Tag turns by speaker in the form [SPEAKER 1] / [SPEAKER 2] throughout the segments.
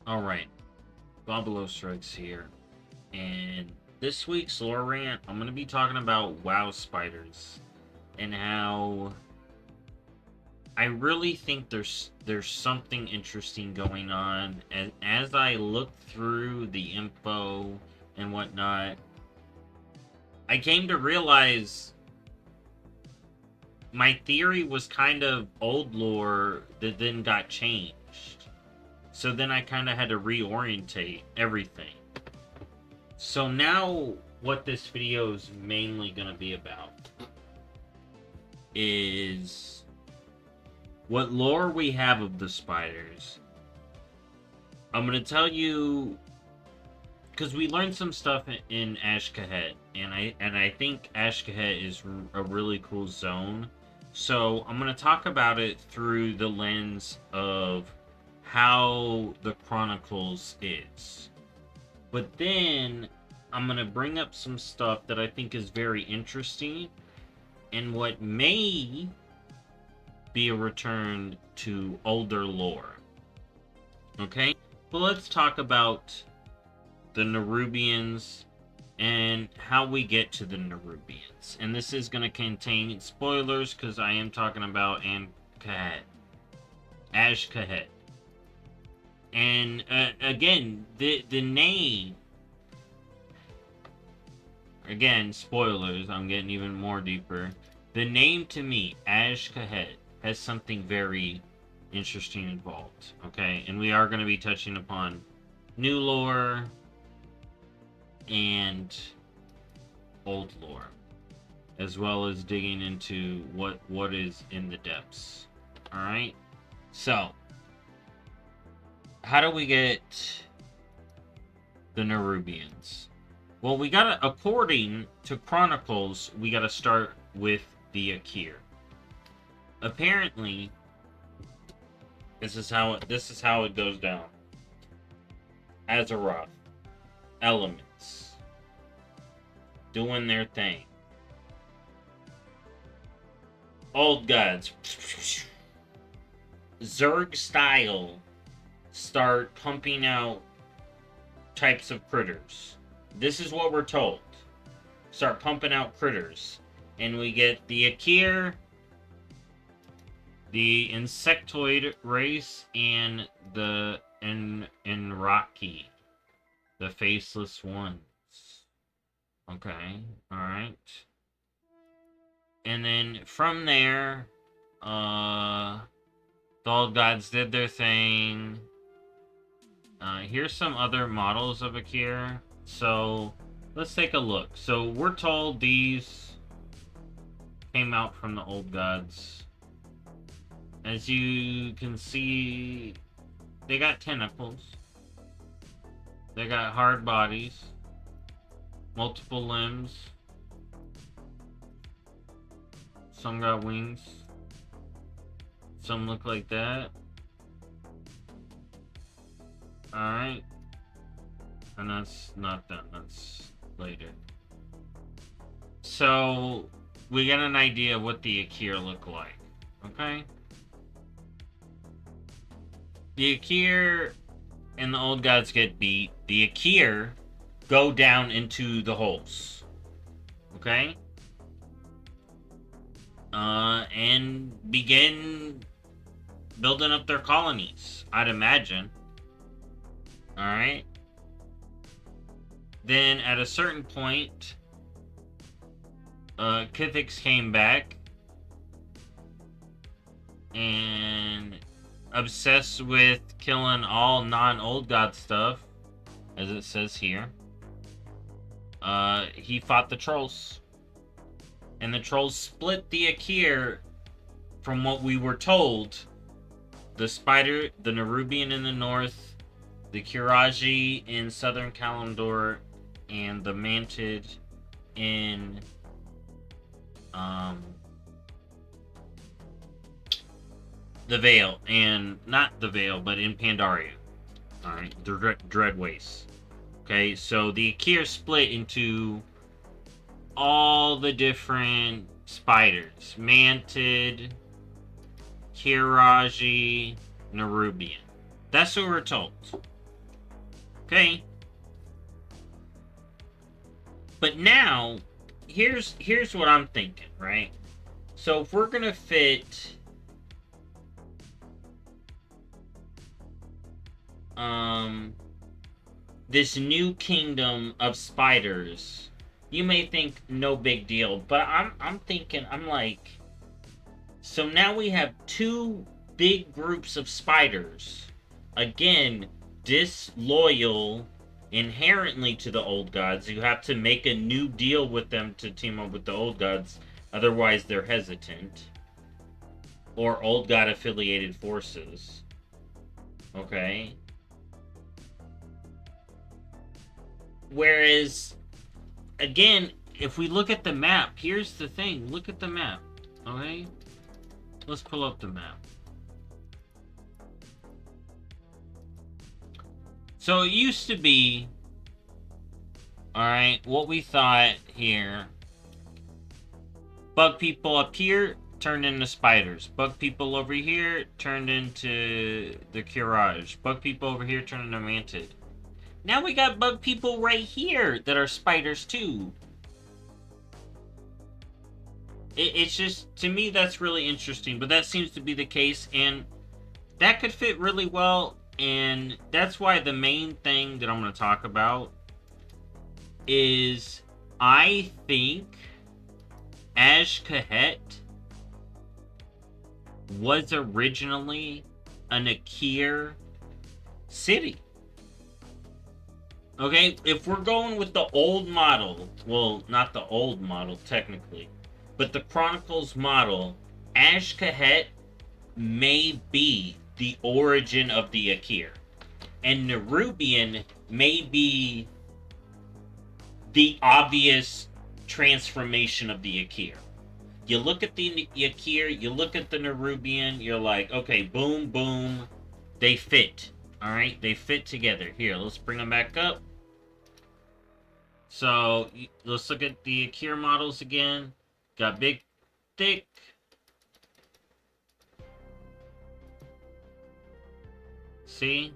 [SPEAKER 1] Alright, BobalosRex here, and this week's lore rant, I'm going to be talking about WoW spiders, and how I really think there's something interesting going on, and as I look through the info and whatnot, I came to realize my theory was kind of old lore that then got changed. So then I kind of had to reorientate everything. So now what this video is mainly going to be about is what lore we have of the spiders. I'm going to tell you, because we learned some stuff in Ashkahet, and I think Ashkahet is a really cool zone. So I'm going to talk about it through the lens of how the Chronicles is. But then I'm going to bring up some stuff that I think is very interesting and what may be a return to older lore. Okay? Well, let's talk about the Nerubians and how we get to the Nerubians. And this is going to contain spoilers because I am talking about Ashkahet. And again, the name, again, spoilers, I'm getting even more deeper. The name to me, Ashkahet, has something very interesting involved. Okay, and we are going to be touching upon new lore and old lore, as well as digging into what is in the depths. All right, so how do we get the Nerubians? Well, we gotta, according to Chronicles, we gotta start with the Akir. Apparently, this is how it goes down. Azeroth, elements, doing their thing. Old gods, Zerg style, start pumping out types of critters. This is what we're told. Start pumping out critters. And we get the Akir, the insectoid race, and the Enraki, the faceless ones. Okay, alright. And then from there, the old gods did their thing. Here's some other models of Akir. So, let's take a look. So, we're told these came out from the old gods. As you can see, they got tentacles. They got hard bodies. Multiple limbs. Some got wings. Some look like that. Alright. And that's not done. That's later. So, we get an idea of what the Akir look like. Okay? The Akir and the old gods get beat. The Akir go down into the holes. Okay? And begin building up their colonies, I'd imagine. Alright? Then, at a certain point, Kithix came back and obsessed with killing all non-old god stuff, as it says here. He fought the trolls. And the trolls split the Akir from what we were told. The spider, the Nerubian in the north, the Kiraji in southern Kalimdor, and the Mantid in the Vale, and not the Vale, but in Pandaria. Alright, the Dread Waste. Okay, so the Akir split into all the different spiders. Mantid, Kiraji, Nerubian. That's what we're told. Okay? But now, here's what I'm thinking, right? So if we're gonna fit this new kingdom of spiders, you may think no big deal, but I'm thinking, I'm like, so now we have two big groups of spiders, again, disloyal inherently to the old gods. You have to make a new deal with them to team up with the old gods, otherwise they're hesitant. Or old god affiliated forces. Okay? Whereas, again, if we look at the map, here's the thing. Look at the map. Okay? Let's pull up the map. So it used to be, alright, what we thought here. Bug people up here turned into spiders. Bug people over here turned into the Curage. Bug people over here turned into Mantid. Now we got bug people right here that are spiders too. It's just, to me, that's really interesting. But that seems to be the case, and that could fit really well. And that's why the main thing that I'm going to talk about is, I think Azj-Kahet was originally an Akir city. Okay, if we're going with the old model, well, not the old model technically, but the Chronicles model, Azj-Kahet may be the origin of the Akir. And Nerubian may be the obvious transformation of the Akir. You look at the Akir, you look at the Nerubian, you're like, okay, boom, boom, they fit. Alright, they fit together. Here, let's bring them back up. So, let's look at the Akir models again. Got big, thick. See?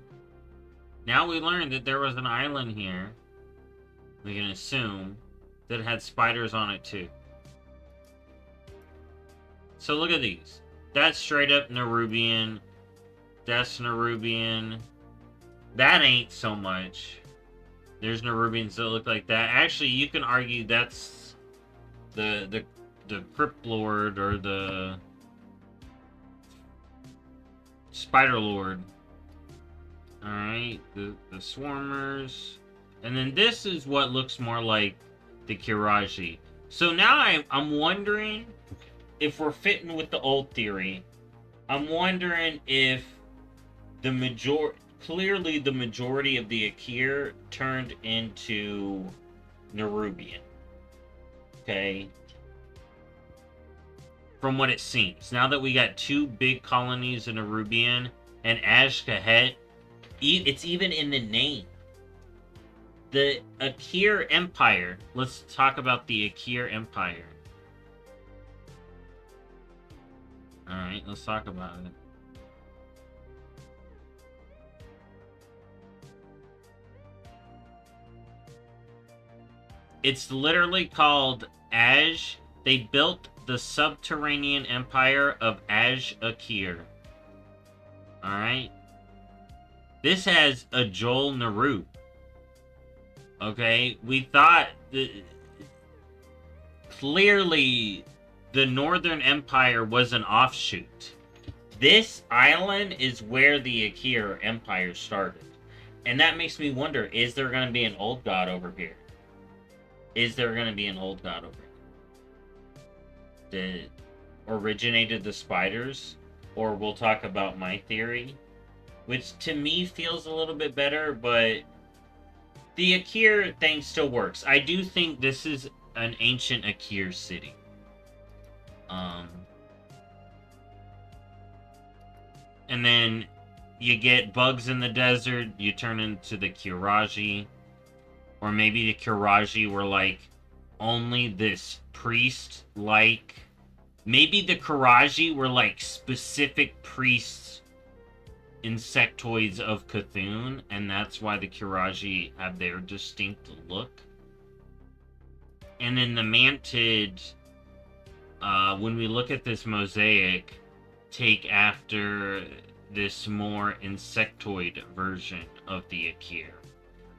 [SPEAKER 1] Now we learned that there was an island here. We can assume that had spiders on it too. So look at these. That's straight up Nerubian. That's Nerubian. That ain't so much. There's Nerubians that look like that. Actually, you can argue that's the Crypt Lord or the Spider Lord. Alright, the Swarmers. And then this is what looks more like the Kiraji. So now I'm wondering if we're fitting with the old theory. I'm wondering if clearly the majority of the Akir turned into Nerubian. Okay? From what it seems. Now that we got two big colonies in Nerubian and Azj-Kahet, it's even in the name. The Akir Empire. Let's talk about the Akir Empire. Alright, let's talk about it. It's literally called Azj. They built the subterranean empire of Azj-Akir. Alright? This has a Joel Naru. Okay? We thought that clearly the Northern Empire was an offshoot. This island is where the Akir Empire started. And that makes me wonder, is there going to be an old god over here? Is there going to be an old god over here? That originated the spiders? Or we'll talk about my theory, which to me feels a little bit better, but the Akir thing still works. I do think this is an ancient Akir city. And then you get bugs in the desert, you turn into the Kiraji. Or maybe the Kiraji were like only this priest like. Maybe the Kiraji were like specific priests insectoids of Cthulhu, and that's why the Kiraji have their distinct look. And then the Mantid, when we look at this mosaic, take after this more insectoid version of the akir.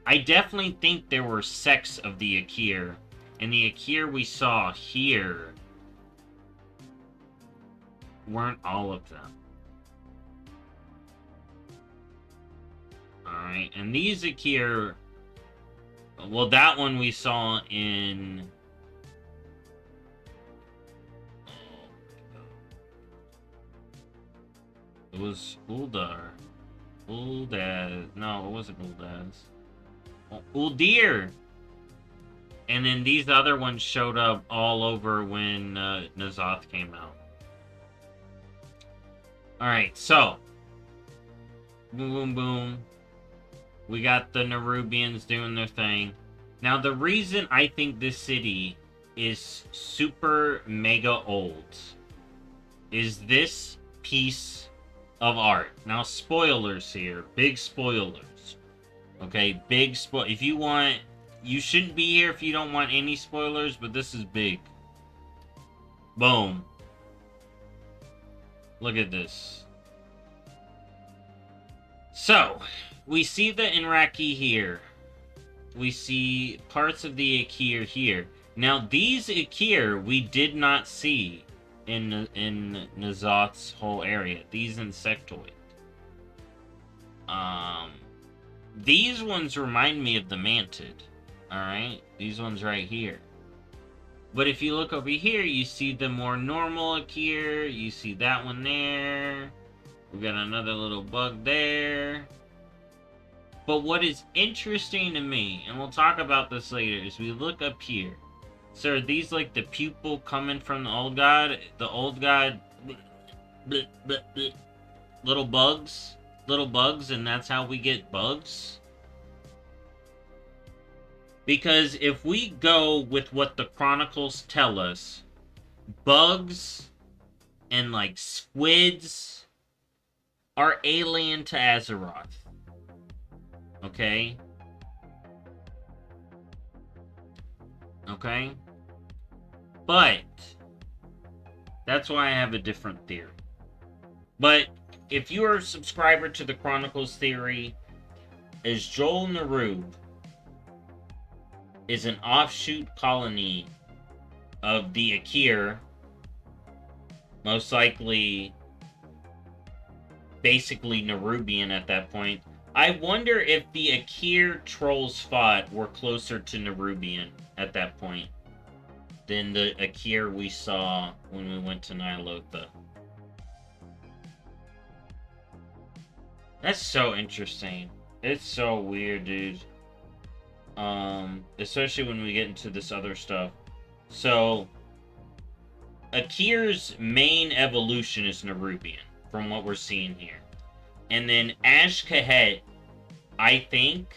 [SPEAKER 1] I definitely think there were sects of the akir, and the akir we saw here weren't all of them. Alright, and these akir, well, that one we saw in... It was Uldar. Uldaz. No, it wasn't Uldaz. Oh, Uldir! And then these other ones showed up all over when N'Zoth came out. Alright, so. Boom, boom, boom. We got the Nerubians doing their thing. Now, the reason I think this city is super mega old is this piece of art. Now, spoilers here. Big spoilers. Okay, big if you want... You shouldn't be here if you don't want any spoilers, but this is big. Boom. Look at this. So, we see the Inraki here. We see parts of the Akir here. Now, these Akir we did not see in N'Zoth's whole area. These insectoids. These ones remind me of the Mantid. Alright? These ones right here. But if you look over here, you see the more normal Akir. You see that one there. We got another little bug there. But what is interesting to me, and we'll talk about this later, is we look up here. So are these like the pupil coming from the old god? The old god... Little bugs? Little bugs, and that's how we get bugs? Because if we go with what the Chronicles tell us, bugs and like squids are alien to Azeroth. Okay? Okay? But that's why I have a different theory. But if you are a subscriber to the Chronicles theory, is Joel Nerub is an offshoot colony of the Akir, most likely basically Nerubian at that point. I wonder if the Akir trolls fought were closer to Nerubian at that point than the Akir we saw when we went to Ny'alotha. That's so interesting. It's so weird, dude. Especially when we get into this other stuff. So, Akir's main evolution is Nerubian, from what we're seeing here. And then Ash-Kahet, I think,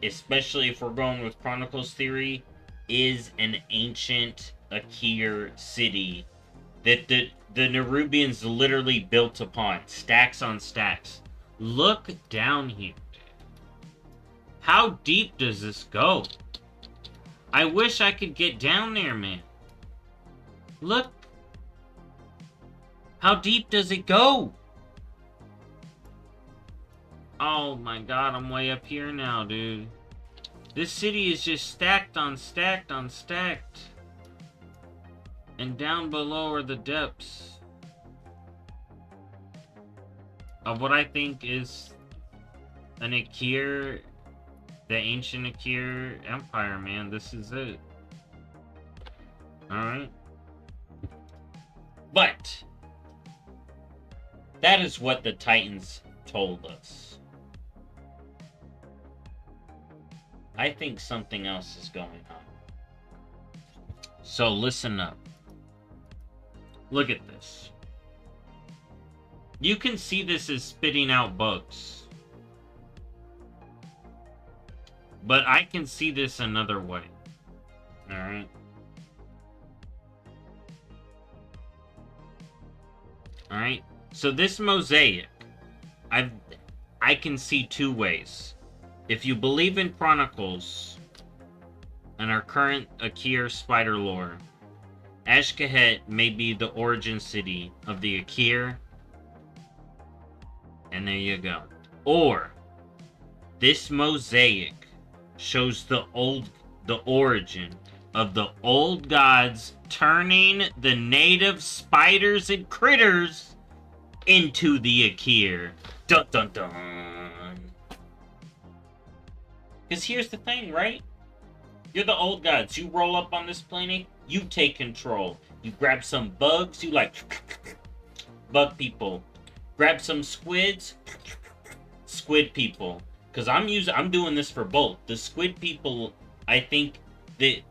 [SPEAKER 1] especially if we're going with Chronicles theory, is an ancient Akir city that the Nerubians literally built upon. Stacks on stacks. Look down here. How deep does this go? I wish I could get down there, man. Look. How deep does it go? Oh my god, I'm way up here now, dude. This city is just stacked on stacked on stacked. And down below are the depths of what I think is an Akir, the ancient Akir Empire, man. This is it. Alright. But that is what the Titans told us. I think something else is going on. So listen up. Look at this. You can see this as spitting out bugs. But I can see this another way. Alright? Alright? So this mosaic, I can see two ways. If you believe in Chronicles and our current Akir spider lore, Ashkahet may be the origin city of the Akir, and there you go. Or this mosaic shows the origin of the old gods turning the native spiders and critters into the Akir. Dun dun dun. Because here's the thing, right? You're the old gods. You roll up on this planet, you take control. You grab some bugs, you like bug people. Grab some squids, squid people. Because I'm doing this for both. The squid people, I think the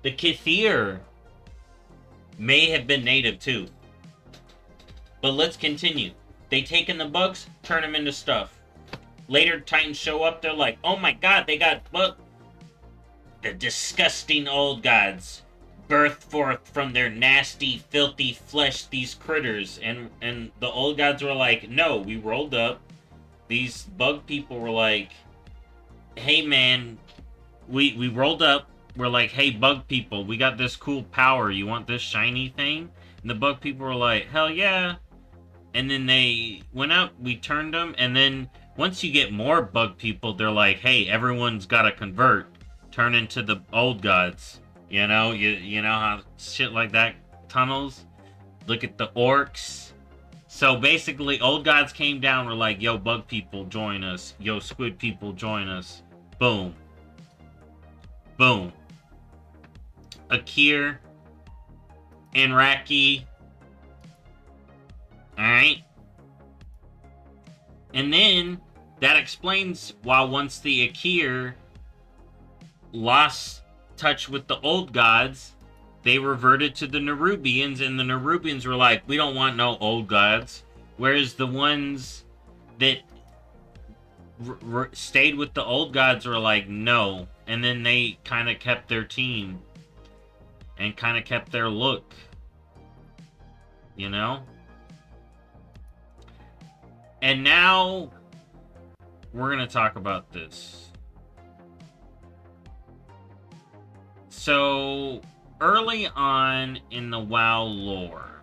[SPEAKER 1] Kithir may have been native too. But let's continue. They take in the bugs, turn them into stuff. Later, Titans show up, they're like, oh my god, they got bug. The disgusting old gods birth forth from their nasty, filthy flesh these critters. And the old gods were like, no, we rolled up. These bug people were like, hey man, we rolled up. We're like, hey bug people, we got this cool power. You want this shiny thing? And the bug people were like, hell yeah. And then they went out, we turned them, and then once you get more bug people, they're like, hey, everyone's gotta convert. Turn into the old gods. You know how shit like that tunnels? Look at the orcs. So basically, old gods came down, were like, yo, bug people, join us. Yo, squid people, join us. Boom. Boom. Akir. Anraki. Alright? And then, that explains why once the Akir lost touch with the old gods, they reverted to the Nerubians, and the Nerubians were like, we don't want no old gods. Whereas the ones that stayed with the old gods were like, no. And then they kind of kept their team and kind of kept their look. You know? And now we're going to talk about this. So, early on in the WoW lore,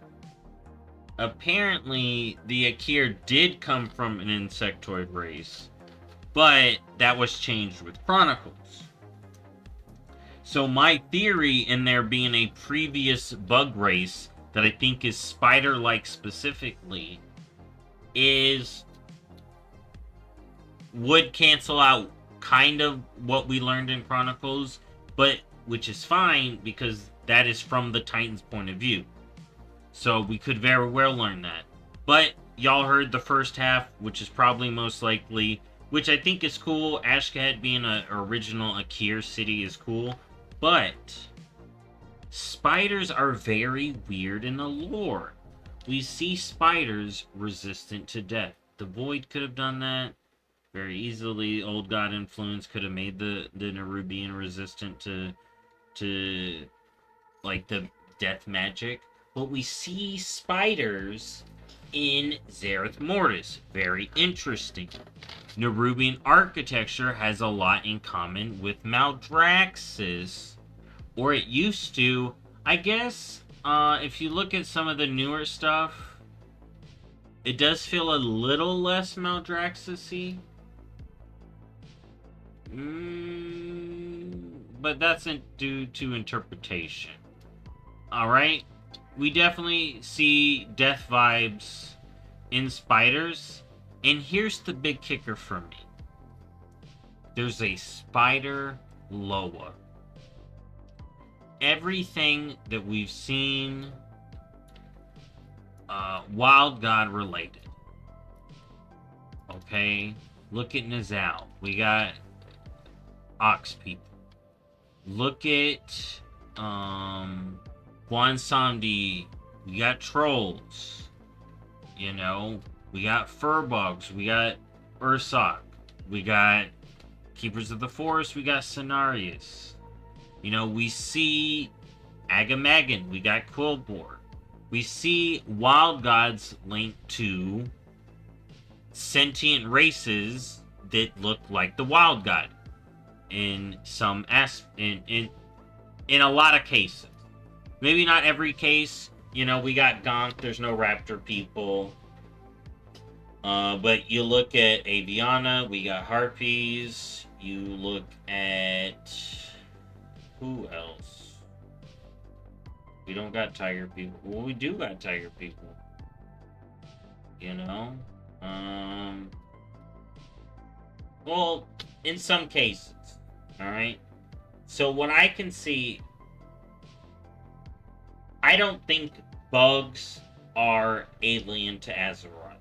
[SPEAKER 1] apparently the Akir did come from an insectoid race, but that was changed with Chronicles. So my theory in there being a previous bug race that I think is spider-like specifically would cancel out kind of what we learned in Chronicles, but which is fine because that is from the Titans' point of view. So we could very well learn that. But y'all heard the first half, which is probably most likely, which I think is cool. Ashkahet being an original Akir city is cool. But spiders are very weird in the lore. We see spiders resistant to death. The Void could have done that very easily. Old God influence could have made the Nerubian resistant to like the death magic. But we see spiders in Zereth Mortis. Very interesting. Nerubian architecture has a lot in common with Maldraxxus. Or it used to. I guess, if you look at some of the newer stuff, it does feel a little less Maldraxxus-y. But that's due to interpretation. Alright? We definitely see death vibes in spiders. And here's the big kicker for me. There's a spider Loa. Everything that we've seen Wild God related. Okay? Look at Nizal. We got Ox people. Look at Guan Samdi. We got trolls. You know, we got furbugs. We got Ursoc. We got Keepers of the Forest. We got Cenarius. You know, we see Agamagan. We got Quillbor. we see wild gods linked to sentient races that look like the wild god in in a lot of cases. Maybe not every case. You know, we got Gonk, there's no raptor people. But you look at Aviana, we got Harpies. You look at... who else? We don't got tiger people. Well, we do got tiger people. You know? Well, in some cases. Alright? So what I can see... I don't think bugs are alien to Azeroth.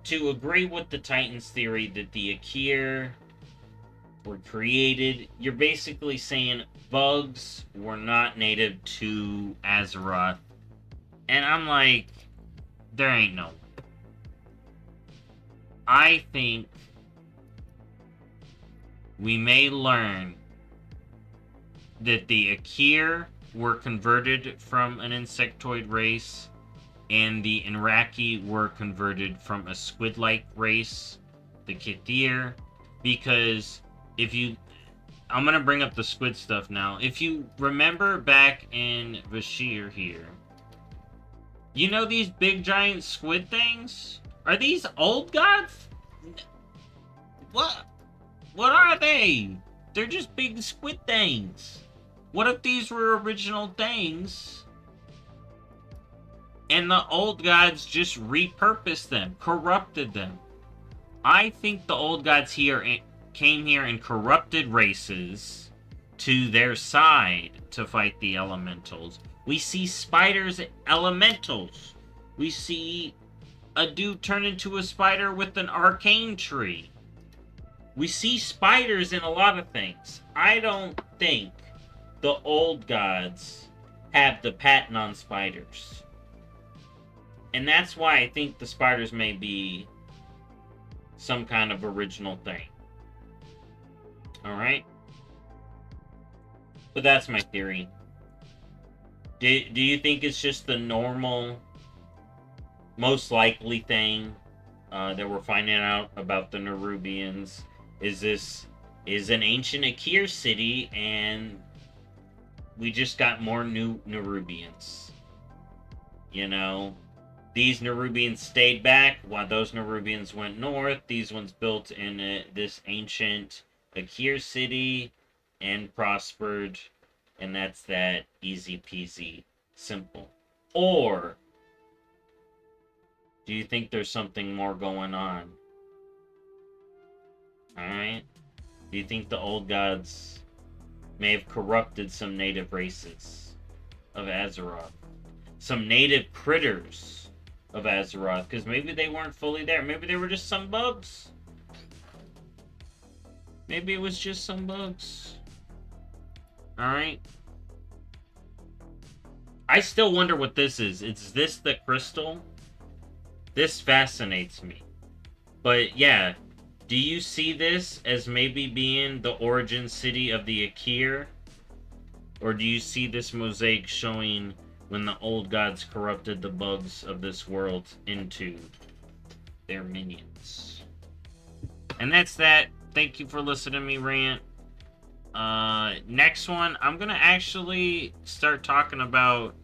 [SPEAKER 1] To agree with the Titans theory that the Akir were created, you're basically saying bugs were not native to Azeroth. And I'm like, there ain't no way. I think we may learn that the Akir were converted from an insectoid race, and the Inraki were converted from a squid-like race, the Kithir, because if you... I'm gonna bring up the squid stuff now. If you remember back in Vashir here, you know these big giant squid things? Are these old gods? What? What are they? They're just big squid things. What if these were original things and the old gods just repurposed them, corrupted them? I think the old gods came here and corrupted races to their side to fight the elementals. We see spiders elementals. We see a dude turn into a spider with an arcane tree. We see spiders in a lot of things. I don't think the old gods have the patent on spiders. And that's why I think the spiders may be some kind of original thing. Alright? But that's my theory. Do you think it's just the normal, most likely thing that we're finding out about the Nerubians? Is an ancient Akir city, and we just got more new Nerubians. You know? These Nerubians stayed back while those Nerubians went north. These ones built in this ancient Akir city and prospered. And that's that. Easy peasy. Simple. Or do you think there's something more going on? Alright? Do you think the old gods may have corrupted some native races of Azeroth? Some native critters of Azeroth? Because maybe they weren't fully there. Maybe they were just some bugs. Maybe it was just some bugs. Alright? I still wonder what this is. Is this the crystal? This fascinates me. But yeah, do you see this as maybe being the origin city of the Akir? Or do you see this mosaic showing when the old gods corrupted the bugs of this world into their minions? And that's that. Thank you for listening to me rant. Next one, I'm gonna actually start talking about...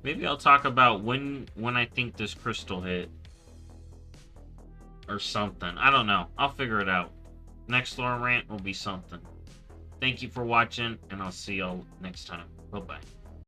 [SPEAKER 1] maybe I'll talk about when I think this crystal hit. Or something. I don't know. I'll figure it out. Next lore rant will be something. Thank you for watching, and I'll see y'all next time. Bye-bye.